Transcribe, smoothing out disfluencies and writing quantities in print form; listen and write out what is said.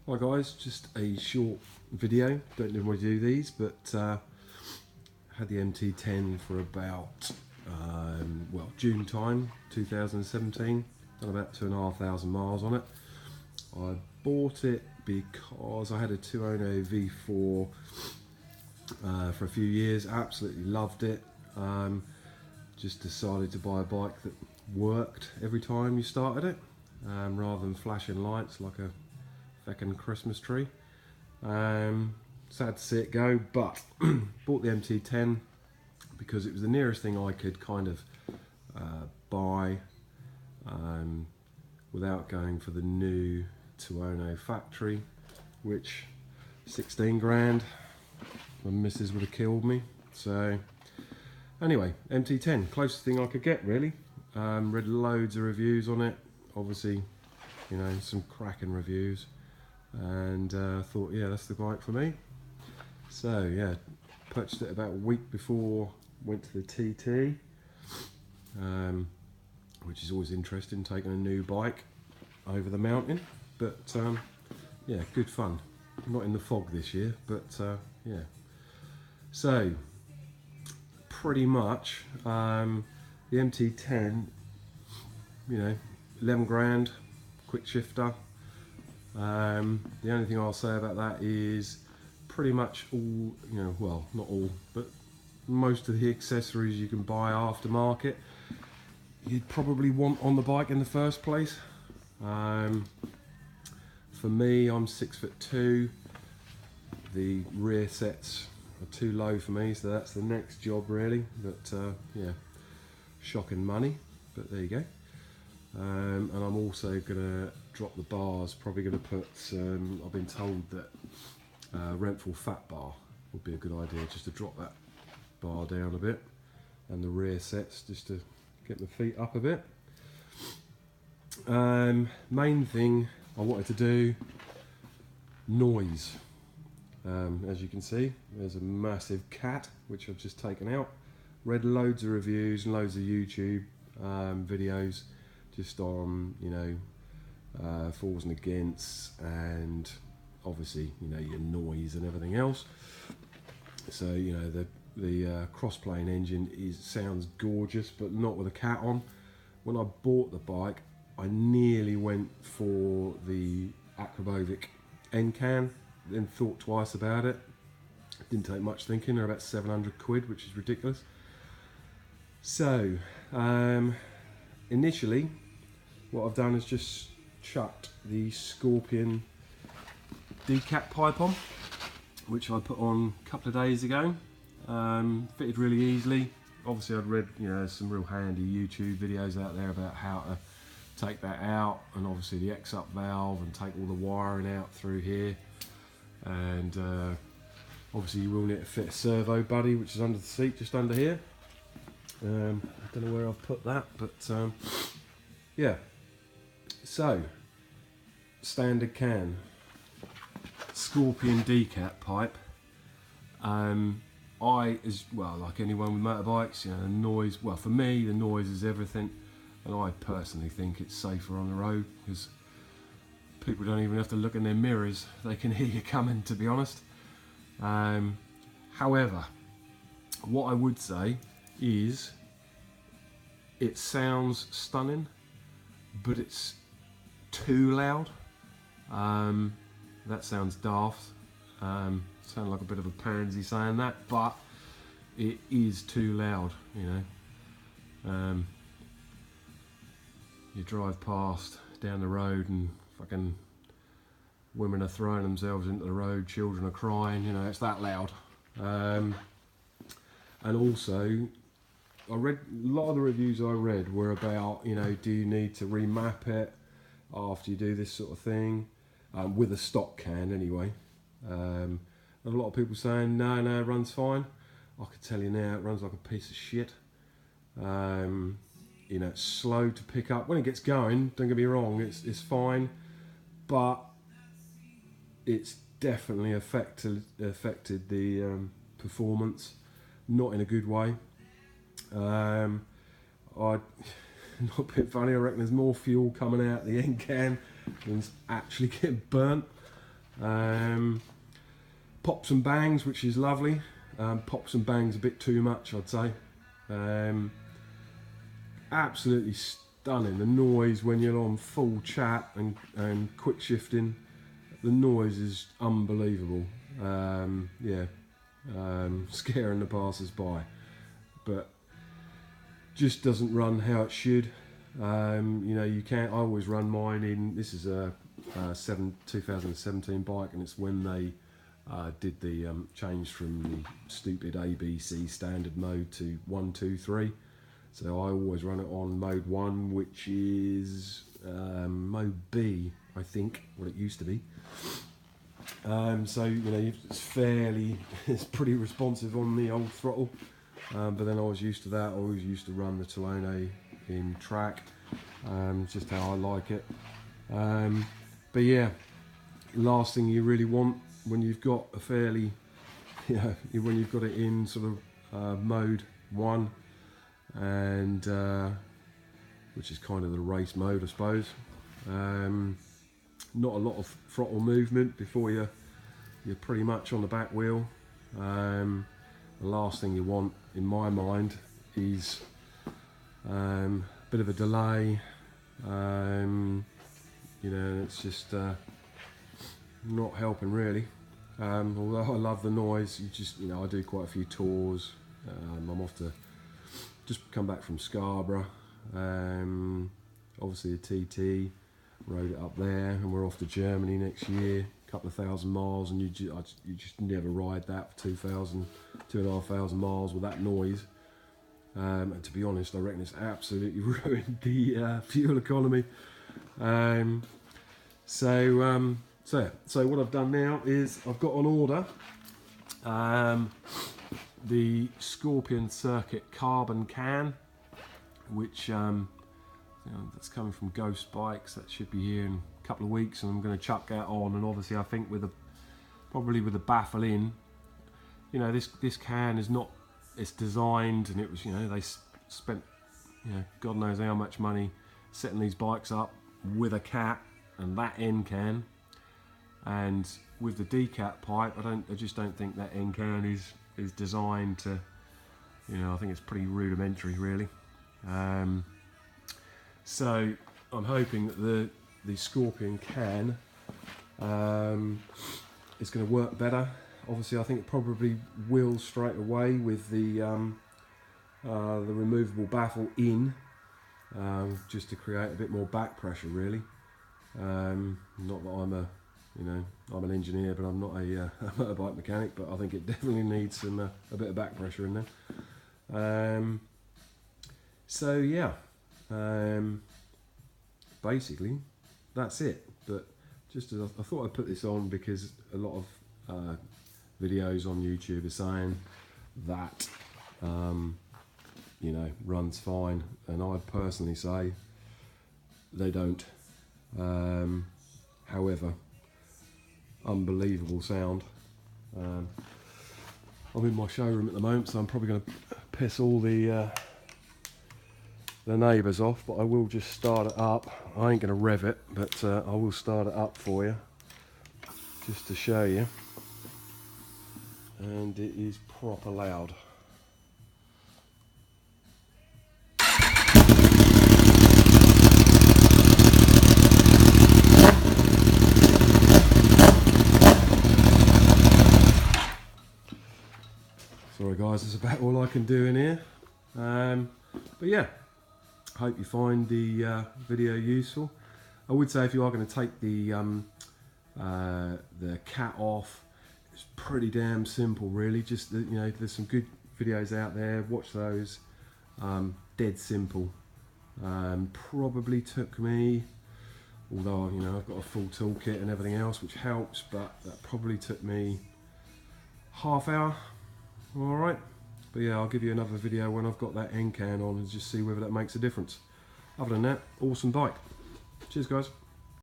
Hi guys, just a short video. Don't normally do these, but had the MT10 for about June time 2017. Done about 2,500 miles on it. I bought it because I had a 2.0 V4 for a few years. Absolutely loved it. Just decided to buy a bike that worked every time you started it, rather than flashing lights like a feckin' Christmas tree. Sad to see it go, but bought the MT10 because it was the nearest thing I could kind of buy without going for the new 2.0 factory, which 16 grand, my missus would have killed me. So anyway, MT10, closest thing I could get really. Read loads of reviews on it, obviously, you know, some cracking reviews, and thought, yeah, that's the bike for me. So yeah, purchased it about a week before, went to the TT, which is always interesting, taking a new bike over the mountain, but yeah, good fun. Not in the fog this year, but yeah. So pretty much the MT10, you know, 11 grand, quick shifter. The only thing I'll say about that is pretty much all, you know, well, not all, but most of the accessories you can buy aftermarket you'd probably want on the bike in the first place. For me, I'm 6'2". The rear sets are too low for me, so that's the next job really. But yeah, shocking money, but there you go. And I'm also gonna drop the bars. Probably gonna put. I've been told that Renthal fat bar would be a good idea, just to drop that bar down a bit, and the rear sets just to get my feet up a bit. Main thing I wanted to do, noise. As you can see, there's a massive cat which I've just taken out. Read loads of reviews and loads of YouTube videos just on, you know, for's and against, and obviously, you know, your noise and everything else. So, you know, the cross-plane engine sounds gorgeous, but not with a cat on. When I bought the bike, I nearly went for the Acrobovic end can, then thought twice about it. Didn't take much thinking. They're about 700 quid, which is ridiculous. So initially what I've done is just chucked the Scorpion Decat pipe on, which I put on a couple of days ago. Fitted really easily. Obviously I'd read, you know, some real handy YouTube videos out there about how to take that out, and obviously the X-up valve, and take all the wiring out through here. And obviously you will need to fit a servo buddy, which is under the seat, just under here. I don't know where I've put that, but yeah. So, standard can, Scorpion Decat pipe. I, as well, like anyone with motorbikes, you know, the noise, well, for me, the noise is everything, and I personally think it's safer on the road, because people don't even have to look in their mirrors, they can hear you coming, to be honest. However, what I would say is it sounds stunning, but it's too loud. That sounds daft. Sound like a bit of a pansy saying that, but it is too loud, you know. You drive past down the road and fucking women are throwing themselves into the road, children are crying, you know, it's that loud. And also, I read a lot of the reviews I read were about, you know, do you need to remap it after you do this sort of thing, with a stock can anyway. A lot of people saying no, it runs fine. I could tell you now, it runs like a piece of shit. You know, it's slow to pick up when it gets going. Don't get me wrong, it's fine, but it's definitely affected the performance, not in a good way. Not a bit funny, I reckon there's more fuel coming out the end can than's actually getting burnt. Pops and bangs, which is lovely. Pops and bangs a bit too much, I'd say. Absolutely stunning. The noise when you're on full chat and quick shifting, the noise is unbelievable. Scaring the passers-by, but just doesn't run how it should. You can't. I always run mine in. This is a 2017 bike, and it's when they did the change from the stupid ABC standard mode to 1, 2, 3. So I always run it on mode 1, which is mode B, I think, what it used to be. It's pretty responsive on the old throttle. But then I was used to that. I always used to run the Talone in track, just how I like it. But yeah, last thing you really want when you've got a fairly, when you've got it in sort of mode 1, and which is kind of the race mode, I suppose. Not a lot of throttle movement before you're pretty much on the back wheel. The last thing you want, in my mind, is a bit of a delay. It's just not helping really. Although I love the noise, I do quite a few tours. I'm off to just come back from Scarborough. Obviously a TT, rode it up there, and we're off to Germany next year. Couple of thousand miles, and you just never ride that for 2,500 miles with that noise. And to be honest, I reckon it's absolutely ruined the fuel economy. So what I've done now is I've got on order the Scorpion Circuit carbon can, which that's coming from Ghost Bikes. That should be here in a couple of weeks, and I'm going to chuck that on. And obviously I think probably with the baffle in, this can is not, it's designed, and it was, they spent, God knows how much money setting these bikes up with a cat and that end can, and with the Decat pipe, I just don't think that end can is designed to, I think it's pretty rudimentary really. So I'm hoping that the Scorpion can is going to work better. Obviously I think it probably will straight away with the removable baffle in, just to create a bit more back pressure really. Not that I'm I'm an engineer, but I'm not a motorbike mechanic, but I think it definitely needs a bit of back pressure in there. So yeah, basically that's it. But just as I thought I'd put this on because a lot of videos on YouTube are saying that runs fine, and I'd personally say they don't. However, unbelievable sound. I'm in my showroom at the moment, so I'm probably going to piss all the neighbours off, but I will just start it up. I ain't going to rev it, but I will start it up for you just to show you. And it is proper loud. Sorry guys, that's about all I can do in here. But yeah, hope you find the video useful. I would say if you are going to take the cat off, it's pretty damn simple really. Just there's some good videos out there, watch those. Dead simple. Probably took me, although I've got a full toolkit and everything else which helps, but that probably took me half hour. Alright, but yeah, I'll give you another video when I've got that end can on and just see whether that makes a difference. Other than that, awesome bike. Cheers guys.